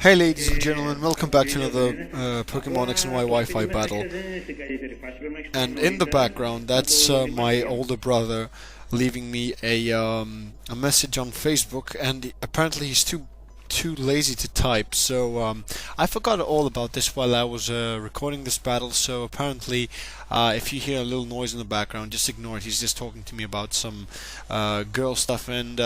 Hey ladies and gentlemen, welcome back to another Pokemon X and Y Wi-Fi battle. And in the background, that's my older brother leaving me a message on Facebook, and apparently he's too lazy to type. So I forgot all about this while I was recording this battle. So apparently, if you hear a little noise in the background, just ignore it. He's just talking to me about some girl stuff, and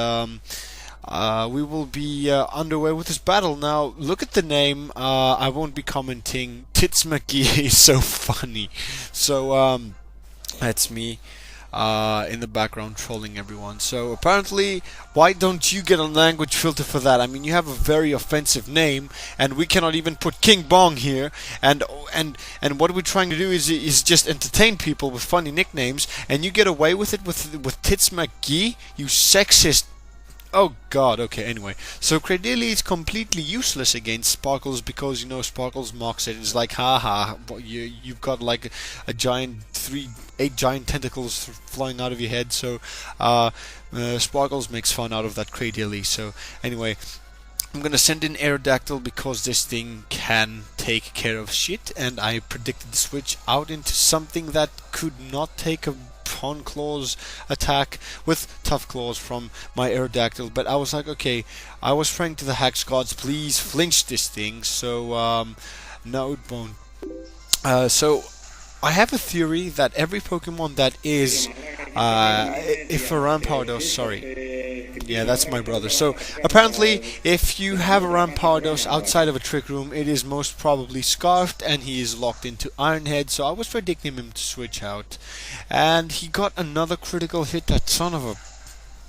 we will be underway with this battle. Now, look at the name. I won't be commenting. Tits McGee is so funny. So, that's me in the background trolling everyone. So, apparently, why don't you get a language filter for that? I mean, you have a very offensive name, and we cannot even put King Bong here. And what we're trying to do is just entertain people with funny nicknames, and you get away with it with Tits McGee, you sexist. Oh god, okay, anyway. So Cradily is completely useless against Sparkles because, Sparkles mocks it. It's like, haha, you've got like a giant, 8 giant tentacles flying out of your head. So Sparkles makes fun out of that Cradily. So anyway, I'm gonna send in Aerodactyl because this thing can take care of shit, and I predicted the switch out into something that could not take a Pawn Claws attack with Tough Claws from my Aerodactyl, but I was like, okay, I was praying to the Hex Gods, please flinch this thing, so no, it won't. So I have a theory that every Pokemon that is, if a Rampardos, sorry, yeah, that's my brother. So apparently, if you have a Rampardos outside of a Trick Room, it is most probably Scarfed, and he is locked into Iron Head. So I was predicting him to switch out, and he got another critical hit. That son of a.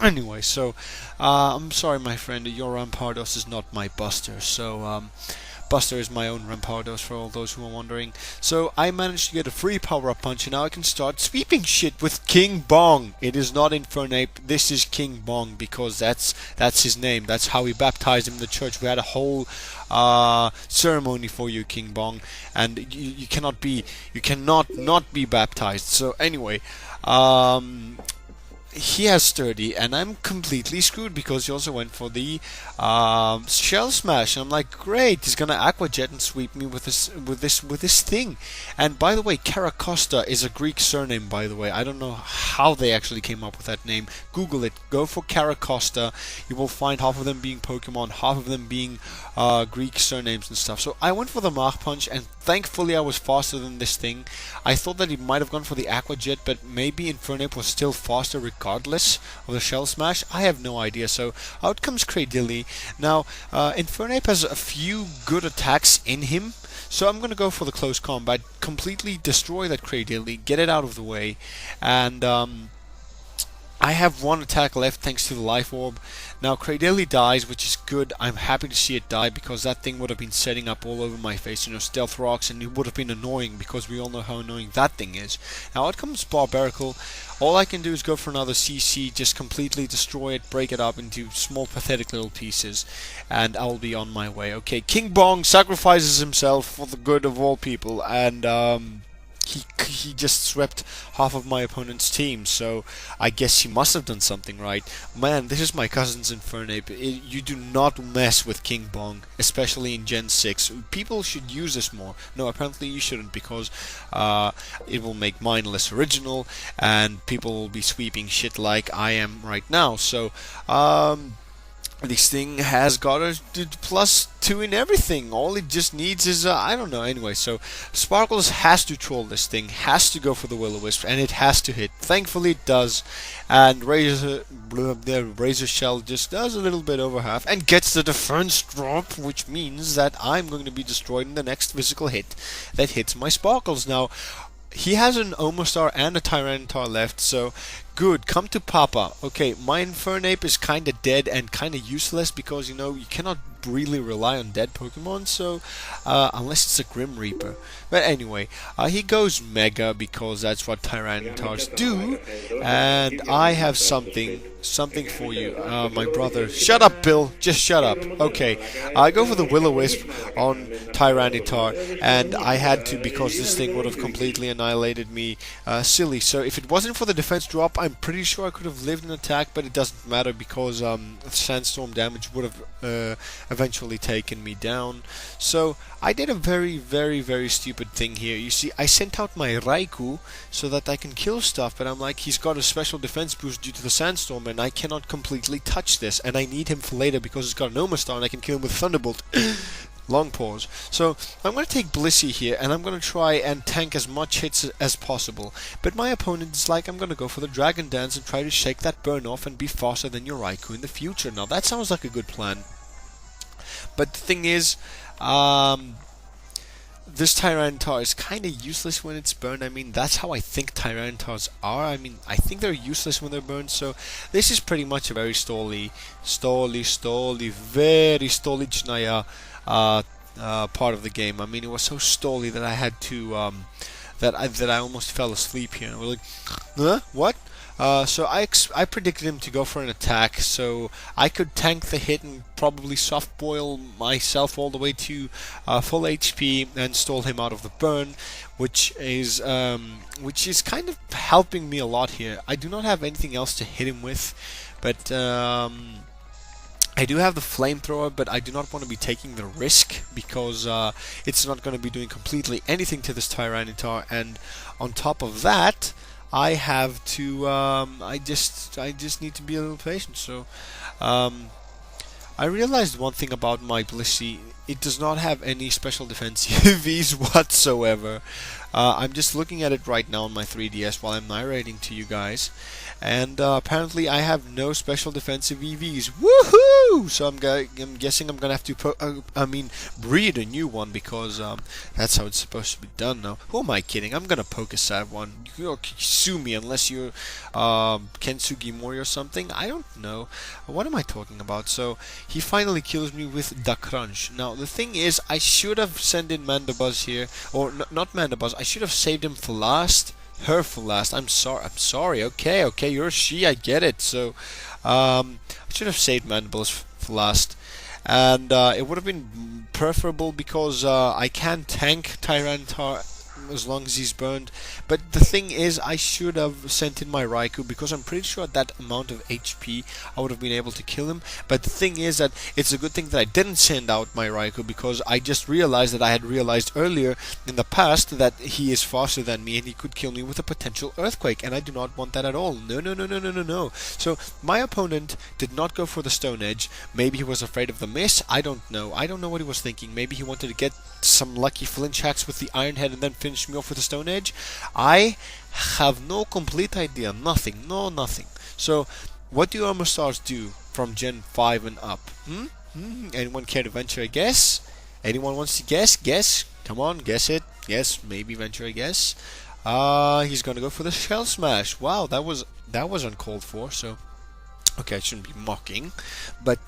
Anyway, so I'm sorry, my friend. Your Rampardos is not my Buster. So Buster is my own Rampardos, for all those who are wondering. So I managed to get a free power-up punch, and now I can start sweeping shit with King Bong. It is not Infernape, this is King Bong, because that's his name. That's how we baptized him in the church. We had a whole ceremony for you, King Bong, and you cannot not be baptized. So anyway, he has Sturdy, and I'm completely screwed because he also went for the Shell Smash. And I'm like, great, he's gonna Aqua Jet and sweep me with this thing. And by the way, Caracosta is a Greek surname. By the way, I don't know how they actually came up with that name. Google it. Go for Caracosta. You will find half of them being Pokemon, half of them being Greek surnames and stuff. So I went for the Mach Punch, and thankfully I was faster than this thing. I thought that he might have gone for the Aqua Jet, but maybe Infernape was still faster regardless of the Shell Smash. I have no idea. So out comes Cradily. Now Infernape has a few good attacks in him, so I'm gonna go for the close combat, completely destroy that Cradily, get it out of the way, and I have one attack left thanks to the Life Orb. Now Cradily dies, which is good. I'm happy to see it die because that thing would have been setting up all over my face, Stealth Rocks, and it would have been annoying because we all know how annoying that thing is. Now out comes Barbaracle. All I can do is go for another CC, just completely destroy it, break it up into small pathetic little pieces, and I'll be on my way. Okay, King Bong sacrifices himself for the good of all people, and he just swept half of my opponent's team, so I guess he must have done something right. Man, this is my cousin's Infernape. You do not mess with King Bong, especially in Gen 6. People should use this more. No, apparently you shouldn't, because it will make mine less original, and people will be sweeping shit like I am right now. So, this thing has got a +2 in everything. All it just needs is, I don't know. Anyway, so Sparkles has to troll this thing, has to go for the Will-O-Wisp, and it has to hit. Thankfully it does, and Razor Shell just does a little bit over half, and gets the defense drop, which means that I'm going to be destroyed in the next physical hit that hits my Sparkles. Now, he has an Omastar and a Tyranitar left, so good, come to Papa. Okay, my Infernape is kinda dead and kinda useless because, you cannot really rely on dead Pokemon, so, unless it's a Grim Reaper. But anyway, he goes Mega because that's what Tyranitars do, and I have something for you, my brother. Shut up, Bill, just shut up. Okay, I go for the Will-O-Wisp on Tyranitar, and I had to because this thing would have completely annihilated me, silly. So if it wasn't for the defense drop, I'm pretty sure I could have lived an attack, but it doesn't matter because sandstorm damage would have eventually taken me down. So I did a very, very, very stupid thing here. You see, I sent out my Raikou so that I can kill stuff, but I'm like, he's got a special defense boost due to the sandstorm, and I cannot completely touch this, and I need him for later because he's got an Oma Star, and I can kill him with Thunderbolt. Long pause. So I'm going to take Blissey here, and I'm going to try and tank as much hits as possible. But my opponent is like, I'm going to go for the Dragon Dance and try to shake that burn off and be faster than your Raikou in the future. Now that sounds like a good plan. But the thing is, this Tyranitar is kind of useless when it's burned. I mean, that's how I think Tyranitars are. I mean, I think they're useless when they're burned. So this is pretty much a very very stally Janaya part of the game. I mean, it was so stally that I had to that I almost fell asleep here. And we're like, huh? What? So I predicted him to go for an attack, so I could tank the hit and probably soft boil myself all the way to full HP and stall him out of the burn, which is kind of helping me a lot here. I do not have anything else to hit him with, but I do have the flamethrower, but I do not want to be taking the risk because it's not going to be doing completely anything to this Tyranitar, and on top of that, I have to. I just need to be a little patient. So, I realized one thing about my Blissey. It does not have any special defense EVs whatsoever. I'm just looking at it right now on my 3DS while I'm narrating to you guys, and apparently I have no special defensive EVs. Woohoo! So I'm guessing I'm gonna have to breed a new one because that's how it's supposed to be done now. Who am I kidding? I'm gonna poke a sad one. You'll sue me unless you're Kensugi Mori or something. I don't know. What am I talking about? So he finally kills me with Da Crunch. Now the thing is, I should have sent in Mandibuzz here, or not Mandibuzz. I should have saved him for last. Her for last. I'm sorry. Okay, you're a she. I get it. So, I should have saved Mandibuzz for last, and it would have been preferable because I can tank Tyranitar as long as he's burned. But the thing is, I should have sent in my Raikou because I'm pretty sure at that amount of HP I would have been able to kill him. But the thing is that it's a good thing that I didn't send out my Raikou because I just realized that I had realized earlier in the past that he is faster than me and he could kill me with a potential earthquake, and I do not want that at all. No. So my opponent did not go for the Stone Edge. Maybe he was afraid of the miss. I don't know what he was thinking. Maybe he wanted to get some lucky flinch hacks with the Iron Head and then finish me off with the Stone Edge. I have no complete idea. Nothing. So what do Armor Stars do from Gen 5 and up? Anyone care to venture a guess? Anyone wants to guess? Guess? Come on, guess it. Yes, maybe venture a guess. He's gonna go for the Shell Smash. Wow, that was uncalled for. So okay, I shouldn't be mocking, but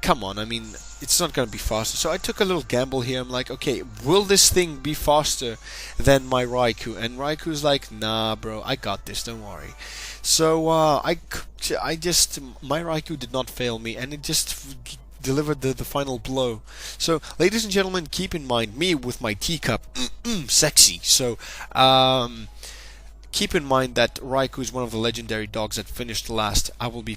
come on, I mean, it's not going to be faster. So I took a little gamble here. I'm like, okay, will this thing be faster than my Raikou? And Raikou's like, nah, bro, I got this, don't worry. So my Raikou did not fail me, and it just delivered the final blow. So, ladies and gentlemen, keep in mind, me with my teacup, sexy. So, keep in mind that Raikou is one of the legendary dogs that finished last. I will be